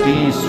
130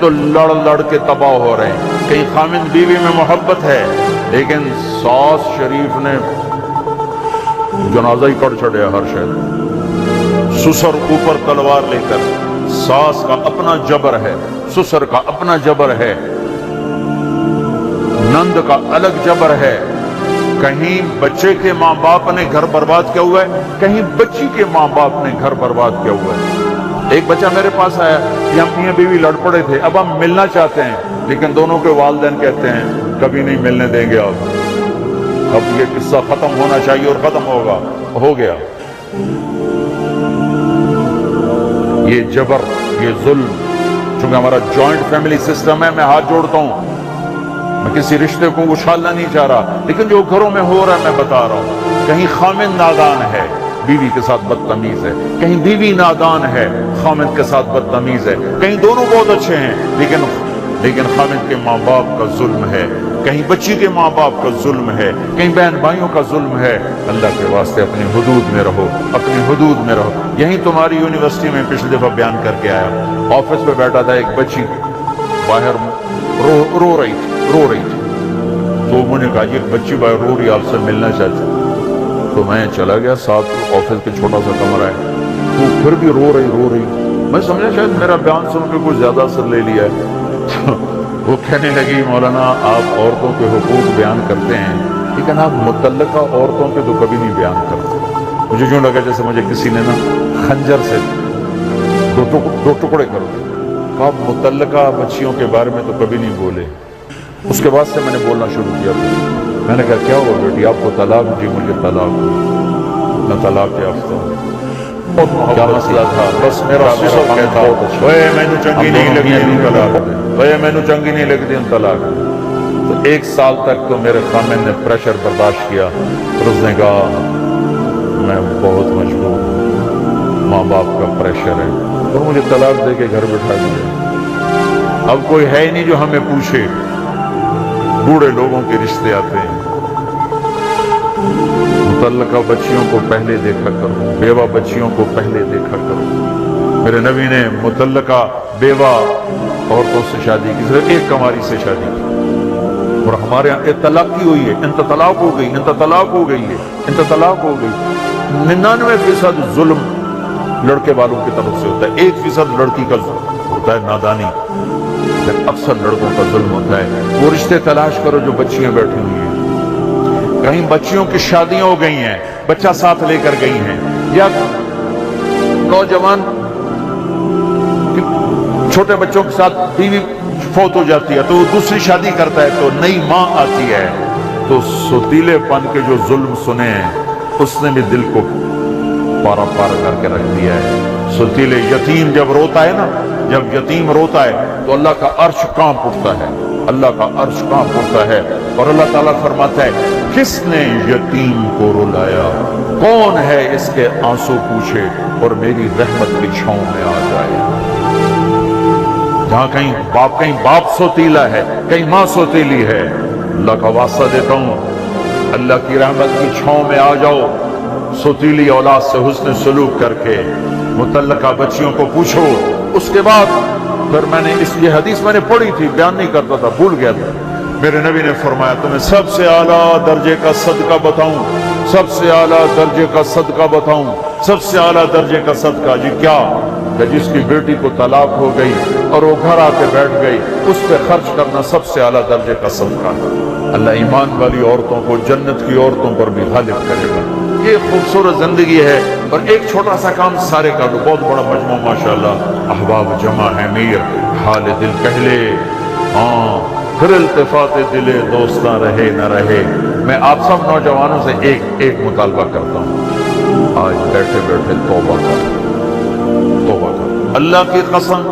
تو لڑ لڑ کے تباہ ہو رہے ہیں. کہیں خامند بیوی میں محبت ہے لیکن ساس شریف نے جنازہ ہی کر چھڑیا ہر شہر. سسر اوپر تلوار لے کر. ساس کا اپنا جبر ہے, سسر کا اپنا جبر ہے, نند کا الگ جبر ہے. کہیں بچے کے ماں باپ نے گھر برباد کیا ہوا ہے, کہیں بچی کے ماں باپ نے گھر برباد کیا ہوا ہے. ایک بچہ میرے پاس آیا کہ ہم میاں بیوی لڑ پڑے تھے, اب ہم ملنا چاہتے ہیں لیکن دونوں کے والدین کہتے ہیں کبھی نہیں ملنے دیں گے. اب یہ قصہ ختم ہونا چاہیے اور ختم ہوگا, ہو گیا. یہ جبر, یہ ظلم, چونکہ ہمارا جوائنٹ فیملی سسٹم ہے, میں ہاتھ جوڑتا ہوں, میں کسی رشتے کو اچھالنا نہیں چاہ رہا, لیکن جو گھروں میں ہو رہا ہے میں بتا رہا ہوں. کہیں خامند نادان ہے, بیوی کے ساتھ بدتمیز ہے, کہیں بیوی نادان ہے, خامند کے ساتھ بدتمیز ہے, کہیں دونوں بہت اچھے ہیں لیکن خامند کے ماں باپ کا ظلم ہے, کہیں بچی کے ماں باپ کا ظلم ہے, کہیں بہن بھائیوں کا ظلم ہے. اللہ کے واسطے اپنی حدود میں رہو, اپنی حدود میں رہو. یہیں تمہاری یونیورسٹی میں پچھلی دفعہ بیان کر کے آیا, آفس پہ بیٹھا تھا, ایک بچی باہر رو رہی تھی. تو میں نے کہا یہ بچی باہر رو رہی, آپ سے ملنا چاہتی. تو میں چلا گیا, ساتھ آفس کے چھوٹا سا کمرہ ہے, تو پھر بھی رو رہی. میں سمجھا شاید میرا بیان سن کے کچھ زیادہ اثر لے لیا ہے. وہ کہنے لگی مولانا آپ عورتوں کے حقوق بیان کرتے ہیں لیکن آپ متعلقہ عورتوں کے تو کبھی نہیں بیان کرتے. مجھے یوں لگا جیسے مجھے کسی نے نا خنجر سے دو ٹکڑے کر دیے. آپ متعلقہ بچیوں کے بارے میں تو کبھی نہیں بولے. اس کے بعد سے میں نے بولنا شروع کیا. میں نے کہا کیا ہوا بیٹی, آپ کو طلاق؟ جی مجھے طلاق, میں طلاق یافتہ ہوں. کیا مسئلہ تھا؟ بس میرا سسر کہتا میں نے چنگی نہیں لگتی ان طلاق. تو 1 سال تک تو میرے خامن نے پریشر برداشت کیا. پھر اس نے کہا میں بہت مجبور ہوں, ماں باپ کا پریشر ہے, تو مجھے طلاق دے کے گھر بٹھا دیا. اب کوئی ہے ہی نہیں جو ہمیں پوچھے. بوڑھے لوگوں کے رشتے آتے ہیں. متعلقہ بچیوں کو پہلے دیکھا کرو, بیوہ بچیوں کو پہلے دیکھا کرو. میرے نبی نے متعلقہ بیوہ عورتوں سے شادی کی, صرف ایک کنواری سے شادی کی. اور ہمارے یہاں طلاق کی ہوئی ہے, انت طلاق ہو گئی, انت طلاق ہو گئی ہے, انت طلاق ہو گئی. 99% ظلم لڑکے والوں کی طرف سے ہوتا ہے, 1% لڑکی کا ہوتا ہے نادانی. اکثر لڑکوں کا ظلم ہوتا ہے. وہ رشتے تلاش کرو جو بچیاں بیٹھی ہوئی ہیں. کہیں بچیوں کی شادیاں ہو گئی ہیں, بچہ ساتھ لے کر گئی ہیں, یا نوجوان چھوٹے بچوں کے ساتھ بیوی فوت ہو جاتی ہے تو وہ دوسری شادی کرتا ہے, تو نئی ماں آتی ہے. تو ستیلے پن کے جو ظلم سنے ہیں اس نے بھی دل کو پارا پارا کر کے رکھ دیا ہے. ستیلے یتیم جب روتا ہے نا, جب یتیم روتا ہے تو اللہ کا عرش کانپ اٹھتا ہے, اللہ کا عرش کانپ اٹھتا ہے. اور اللہ تعالیٰ فرماتا ہے کس نے یتیم کو رلایا, کون ہے اس کے آنسو پوچھے اور میری رحمت کی چھاؤں میں آ جائے. جہاں کہیں باپ سوتیلا ہے, کہیں ماں سوتیلی ہے, اللہ کا واسطہ دیتا ہوں اللہ کی رحمت کی چھاؤں میں آ جاؤ. سوتیلی اولاد سے حسن سلوک کر کے متعلقہ بچیوں کو پوچھو. اس کے بعد پھر میں نے یہ حدیث میں نے پڑھی تھی, بیان نہیں کرتا تھا, بھول گیا تھا. میرے نبی نے فرمایا تمہیں سب سے اعلیٰ درجے کا صدقہ بتاؤں, سب سے اعلیٰ درجے کا صدقہ بتاؤں, سب سے اعلیٰ درجے کا صدقہ. جی کیا؟ کہ جس کی بیٹی کو طلاق ہو گئی اور وہ گھر آ کے بیٹھ گئی, اس پہ خرچ کرنا سب سے اعلیٰ درجے کا صدقہ ہے. اللہ ایمان والی عورتوں کو جنت کی عورتوں پر بھی غالب کرے گا. یہ خوبصورت زندگی ہے. اور ایک چھوٹا سا کام سارے کا تو بہت بڑا مجموعہ ماشاءاللہ. احباب جمع ہے میر, حال دل کہلے, ہاں پھر التفات دلے دوستاں رہے نہ رہے. میں آپ سب نوجوانوں سے ایک مطالبہ کرتا ہوں, آج بیٹھے بیٹھے توبہ کر, توبہ کر. اللہ کی قسم,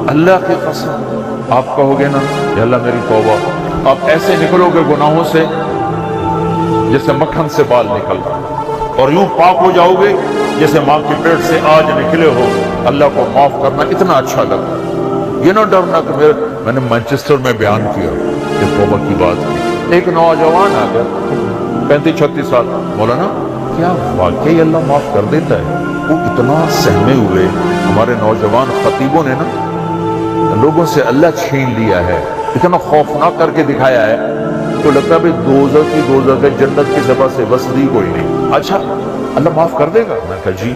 اللہ کی قسم آپ کہو گے نا یا اللہ میری توبہ, آپ ایسے نکلو گے گناہوں سے جیسے مکھن سے بال نکلتا, اور یوں پاک ہو جاؤ گے جیسے ماں کے پیٹ سے آج نکلے ہو. اللہ کو معاف کرنا اتنا اچھا لگتا. یہ نہ ڈرنا کہ میں نے مانچسٹر میں بیان کیا کہ توبہ کی بات کی. ایک نوجوان آ گیا 35-36 سال, مولانا کیا واقعی اللہ معاف کر دیتا ہے؟ وہ اتنا سہمے ہوئے. ہمارے نوجوان خطیبوں نے نا لوگوں سے اللہ چھین لیا ہے، اتنا خوفناک کر کے دکھایا ہے تو لگتا ہے بھئی دوزخ ہے، جنت کی سبا سے بس دی کوئی نہیں۔ اچھا اللہ معاف کر دے گا؟ میں کہا جی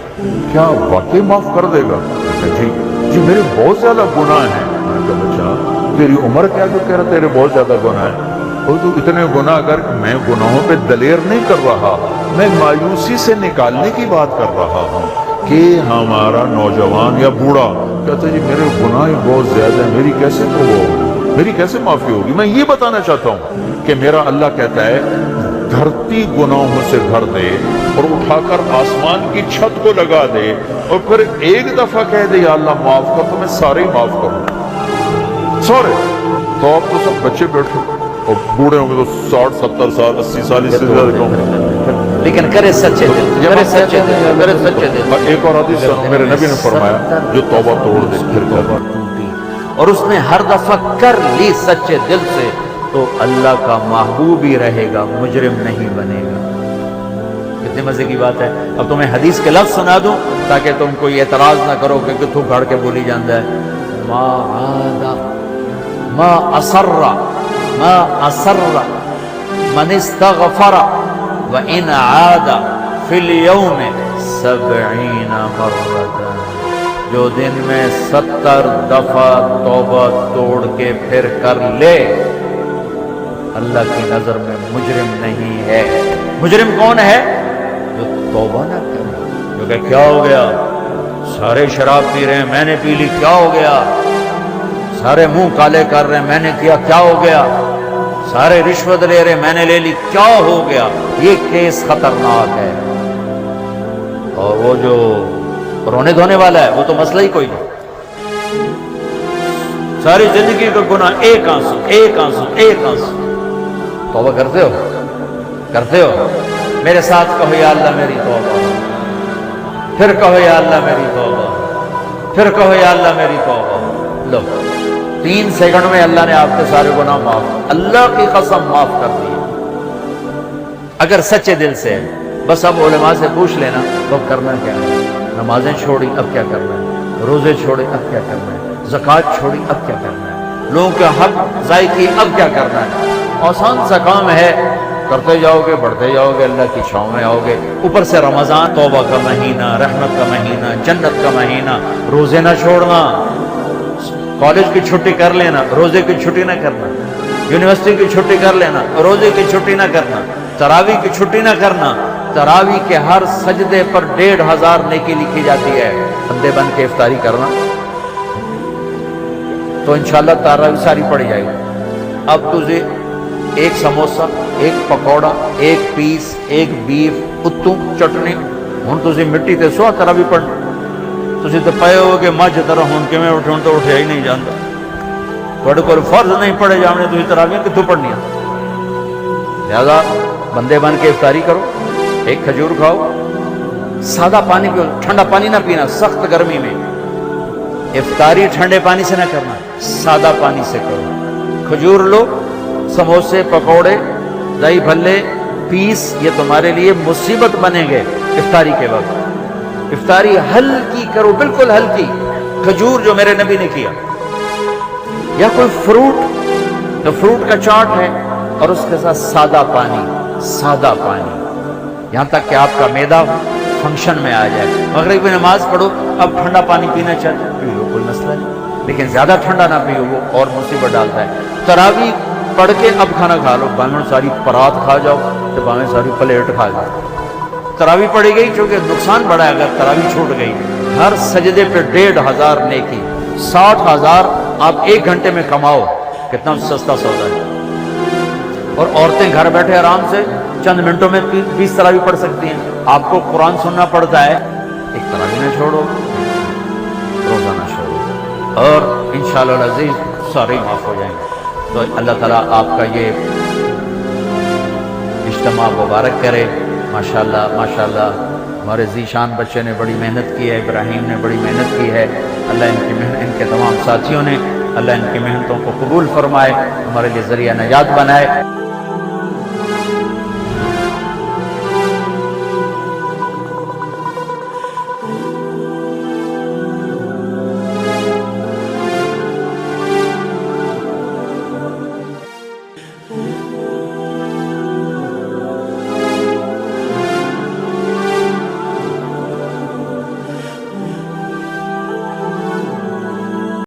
کیا واقعی معاف کر دے گا؟ میں کہا جی میرے بہت زیادہ گناہ ہیں۔ میں کہا بچہ تیری عمر کیا جو کہہ رہا تیرے بہت زیادہ گناہ ہیں؟ اور تو اتنے گناہ کر، میں گناہوں پہ دلیر نہیں کر رہا، میں مایوسی سے نکالنے کی بات کر رہا ہوں کہ ہمارا نوجوان یا بوڑھا کہتا ہے جی میرے گناہ بہت زیادہ ہیں، میری کیسے معافی ہوگی؟ میں یہ بتانا چاہتا ہوں کہ میرا اللہ کہتا ہے دھرتی گناہوں سے بھر دے اور اٹھا کر آسمان کی چھت کو لگا دے اور پھر ایک دفعہ کہہ دے یا اللہ معاف کر، تو میں سارے ہی معاف کروں سارے۔ تو آپ تو سب بچے بیٹھے اور بوڑھے ہوں گے تو 60 70 سال 80 سال اس سے زیادہ کہوں، لیکن کرے سچے دل، کرے سچے دل، کرے سچے دل۔ ایک اور حدیث میرے نبی نے فرمایا جو توبہ توڑ دے پھر کر اور اس نے ہر دفعہ کر لی سچے دل سے تو اللہ کا محبوب ہی رہے گا، مجرم نہیں بنے گا۔ کتنے مزے کی بات ہے۔ اب تمہیں حدیث کے لفظ سنا دوں تاکہ تم کوئی اعتراض نہ کرو کہ کتھوں گھڑ کے بولی جاندہ ہے۔ ما عاد ما اصر ما اصر من استغفر وان عاد فی اليوم 70 مرة، جو دن میں 70 دفعہ توبہ توڑ کے پھر کر لے اللہ کی نظر میں مجرم نہیں ہے۔ مجرم کون ہے؟ جو توبہ نہ کرے، جو کہ کیا ہو گیا؟ سارے شراب پی رہے ہیں، میں نے پی لی، کیا ہو گیا؟ سارے منہ کالے کر رہے ہیں، میں نے کیا، کیا ہو گیا؟ سارے رشوت لے رہے ہیں، میں نے لے لی، کیا ہو گیا؟ یہ کیس خطرناک ہے۔ اور وہ جو رونے دھونے والا ہے وہ تو مسئلہ ہی کوئی نہیں، ساری زندگی کا گناہ ایک آنسو ایک آنسو ایک آنسو۔ توبہ کرتے ہو؟ میرے ساتھ کہو یا اللہ میری توبہ، پھر کہو یا اللہ میری توبہ، پھر کہو یا اللہ میری توبہ۔ لو 3 سیکنڈ میں اللہ نے آپ کے سارے گناہ معاف، اللہ کی قسم معاف کر دی اگر سچے دل سے۔ بس اب علماء سے پوچھ لینا تو اب کرنا کیا ہے؟ نمازیں چھوڑی اب کیا کرنا ہے؟ روزے چھوڑے اب کیا کرنا ہے؟ زکوٰۃ چھوڑی اب کیا کرنا ہے؟ لوگوں کے حق ضائع کی اب کیا کرنا ہے؟ آسان سا کام ہے، کرتے جاؤ گے، بڑھتے جاؤ گے، اللہ کی چھاؤں میں آؤ گے۔ اوپر سے رمضان توبہ کا مہینہ، رحمت کا مہینہ، جنت کا مہینہ، روزے نہ چھوڑنا، کالج کی چھٹی کر لینا، روزے کی چھٹی نہ کرنا، یونیورسٹی کی چھٹی کر لینا، روزے کی چھٹی نہ کرنا، تراویح کی چھٹی نہ کرنا۔ تراویح کے ہر سجدے پر 1500 نیکی لکھی جاتی ہے۔ بندے بن کے افطاری کرنا تو انشاءاللہ تراویح ساری پڑ جائے گی۔ اب تجھے ایک سموسہ، ایک پکوڑا، ایک پیس، ایک بیف، اتوں چٹنی، ہن تجھے مٹی تے سو تراویح پڑھنا۔ تجھے تو پائے ہو کہ مجھ طرح ہوں کہ میں اٹھوں تو اٹھیا ہی نہیں جانتا، تھوڑے کو فرض نہیں پڑے جانے، تجھے تراویح کتوں پڑھنی ہے؟ لہذا بندے بن کے افطاری کرو، ایک کھجور کھاؤ، سادہ پانی پیو، ٹھنڈا پانی نہ پینا سخت گرمی میں۔ افطاری ٹھنڈے پانی سے نہ کرنا، سادہ پانی سے کرو۔ کھجور لو، سموسے، پکوڑے، دہی بھلے، پیس، یہ تمہارے لیے مصیبت بنیں گے افطاری کے وقت۔ افطاری ہلکی کرو، بالکل ہلکی۔ کھجور جو میرے نبی نے کیا، یا کوئی فروٹ، تو فروٹ کا چاٹ ہے اور اس کے ساتھ سادہ پانی، سادہ پانی، یہاں تک کہ آپ کا معدہ فنکشن میں آ جائے۔ مغرب کی نماز پڑھو، اب ٹھنڈا پانی پینا چاہتے پیو، کوئی مسئلہ نہیں، لیکن زیادہ ٹھنڈا نہ پیو، وہ اور مصیبت ڈالتا ہے۔ تراویح پڑھ کے اب کھانا کھا لو، باہیں ساری پرات کھا جاؤ تو باہیں ساری پلیٹ کھا جاؤ۔ تراویح پڑھی گئی چونکہ نقصان بڑا ہے اگر تراویح چھوٹ گئی۔ ہر سجدے پہ 1500 نیکی، 60,000 آپ 1 گھنٹے میں کماؤ، کتنا سستا سودا ہے۔ اور عورتیں گھر بیٹھے آرام سے چند منٹوں میں 20 تراویح پڑھ سکتی ہیں۔ آپ کو قرآن سننا پڑتا ہے، ایک تراویح نہ چھوڑو، روزہ نہ چھوڑو، اور انشاءاللہ العزیز سارے معاف ہو جائیں گے۔ تو اللہ تعالیٰ آپ کا یہ اجتماع مبارک کرے۔ ماشاءاللہ ماشاءاللہ ہمارے ذیشان بچے نے بڑی محنت کی ہے، ابراہیم نے بڑی محنت کی ہے۔ اللہ ان کے تمام ساتھیوں نے، اللہ ان کی محنتوں کو قبول فرمائے، ہمارے لیے ذریعہ نجات بنائے۔